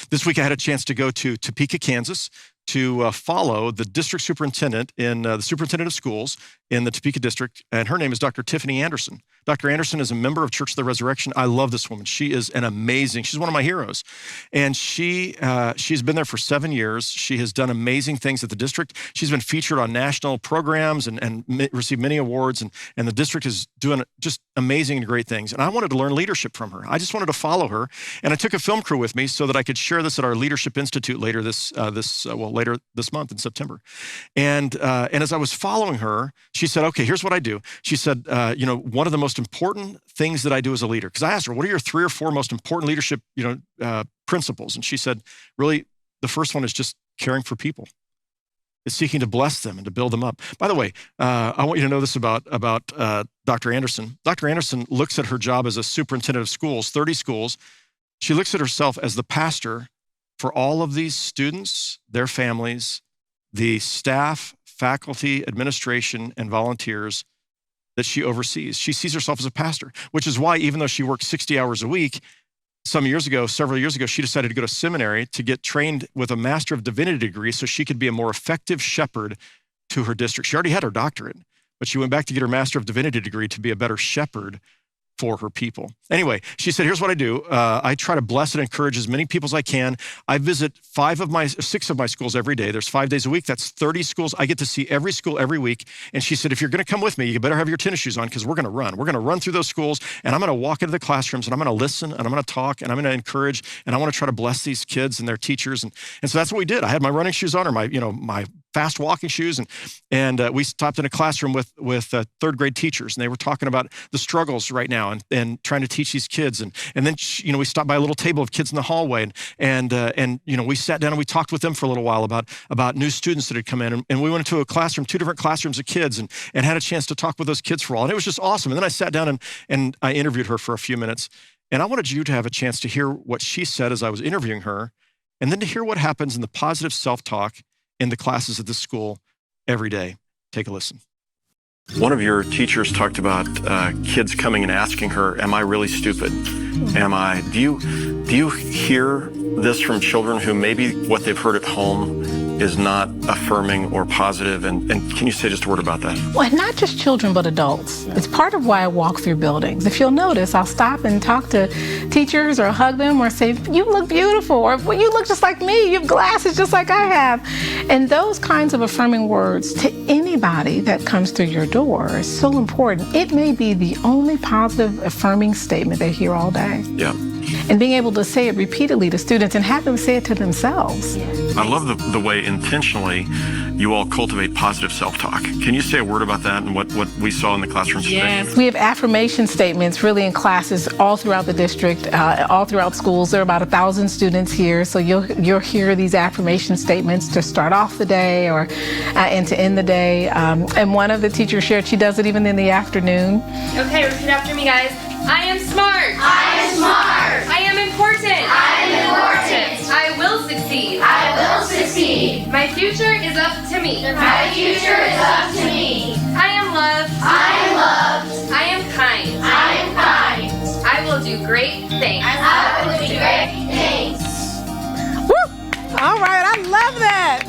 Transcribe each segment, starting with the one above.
This week I had a chance to go to Topeka, Kansas, to follow the district superintendent the superintendent of schools in the Topeka district, and her name is Dr. Tiffany Anderson. Dr. Anderson is a member of Church of the Resurrection. I love this woman. She is she's one of my heroes. And she's been there for 7 years. She has done amazing things at the district. She's been featured on national programs and received many awards, and the district is doing just amazing and great things. And I wanted to learn leadership from her. I just wanted to follow her. And I took a film crew with me so that I could share this at our Leadership Institute later this month in September. And as I was following her, she said, okay, here's what I do. She said, one of the most important things that I do as a leader, because I asked her, what are your 3 or 4 most important leadership, principles? And she said, really, the first one is just caring for people. It's seeking to bless them and to build them up. By the way, I want you to know this about Dr. Anderson. Dr. Anderson looks at her job as a superintendent of schools, 30 schools. She looks at herself as the pastor for all of these students, their families, the staff, faculty, administration, and volunteers that she oversees. She sees herself as a pastor, which is why even though she works 60 hours a week, several years ago, she decided to go to seminary to get trained with a Master of Divinity degree so she could be a more effective shepherd to her district. She already had her doctorate, but she went back to get her Master of Divinity degree to be a better shepherd for her people. Anyway, she said, here's what I do. I try to bless and encourage as many people as I can. I visit 6 of my schools every day. There's 5 days a week. That's 30 schools. I get to see every school every week. And she said, if you're going to come with me, you better have your tennis shoes on because we're going to run. We're going to run through those schools, and I'm going to walk into the classrooms, and I'm going to listen, and I'm going to talk, and I'm going to encourage, and I want to try to bless these kids and their teachers. And so that's what we did. I had my running shoes on, or my fast walking shoes, and we stopped in a classroom with third grade teachers, and they were talking about the struggles right now and trying to teach these kids. And then we stopped by a little table of kids in the hallway, and we sat down and we talked with them for a little while about new students that had come in, and we went into a classroom, 2 different classrooms of kids, and had a chance to talk with those kids for a while, and it was just awesome. And then I sat down and I interviewed her for a few minutes, and I wanted you to have a chance to hear what she said as I was interviewing her, and then to hear what happens in the positive self-talk in the classes at this school every day. Take a listen. One of your teachers talked about kids coming and asking her, am I really stupid? Do you hear this from children who maybe what they've heard at home is not affirming or positive? And can you say just a word about that? Well, not just children, but adults. Yeah. It's part of why I walk through buildings. If you'll notice, I'll stop and talk to teachers or hug them or say, you look beautiful, or well, you look just like me, you have glasses just like I have. And those kinds of affirming words to anybody that comes through your door is so important. It may be the only positive affirming statement they hear all day. Yeah. And being able to say it repeatedly to students and have them say it to themselves. Yeah. I love the way intentionally you all cultivate positive self-talk. Can you say a word about that and what we saw in the classrooms today? Yes, we have affirmation statements really in classes all throughout the district, all throughout schools. There are about 1,000 students here, so you'll hear these affirmation statements to start off the day or and to end the day. And one of the teachers shared she does it even in the afternoon. Okay, repeat after me, guys. I am smart. I am smart. I am important. I am important. I will succeed. I will succeed. My future is up to me. My future is up to me. I am loved. I am loved. I am kind. I am kind. I will do great things. I will do great things. Woo! All right, I love that.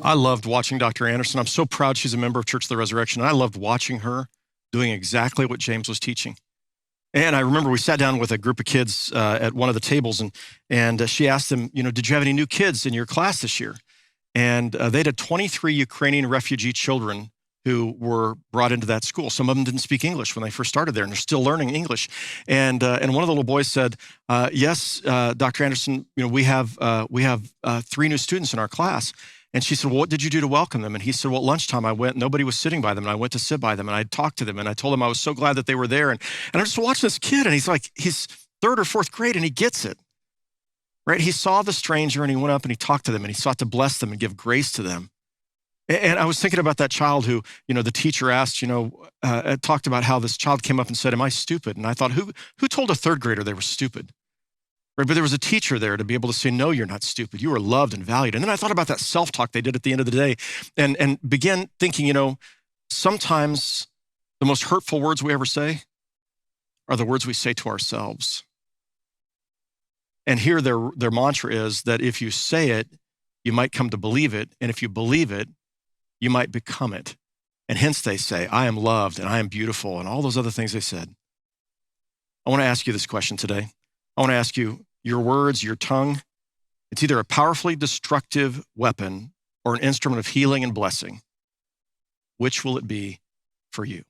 I loved watching Dr. Anderson. I'm so proud she's a member of Church of the Resurrection. And I loved watching her doing exactly what James was teaching. And I remember we sat down with a group of kids at one of the tables, and she asked them, did you have any new kids in your class this year? And they had 23 Ukrainian refugee children who were brought into that school. Some of them didn't speak English when they first started there, and they're still learning English. And one of the little boys said, yes, Dr. Anderson, we have 3 new students in our class. And she said, well, what did you do to welcome them? And he said, well, at lunchtime I went, nobody was sitting by them, and I went to sit by them, and I talked to them, and I told them I was so glad that they were there. And I'm just watching this kid, and he's 3rd or 4th grade, and he gets it, right? He saw the stranger, and he went up, and he talked to them, and he sought to bless them and give grace to them. And I was thinking about that child who, the teacher asked, talked about how this child came up and said, am I stupid? And I thought, who told a 3rd grader they were stupid? Right? But there was a teacher there to be able to say, no, you're not stupid. You are loved and valued. And then I thought about that self-talk they did at the end of the day and began thinking, sometimes the most hurtful words we ever say are the words we say to ourselves. And here their mantra is that if you say it, you might come to believe it. And if you believe it, you might become it. And hence they say, I am loved and I am beautiful and all those other things they said. I want to ask you this question today. I want to ask you, your words, your tongue, it's either a powerfully destructive weapon or an instrument of healing and blessing. Which will it be for you?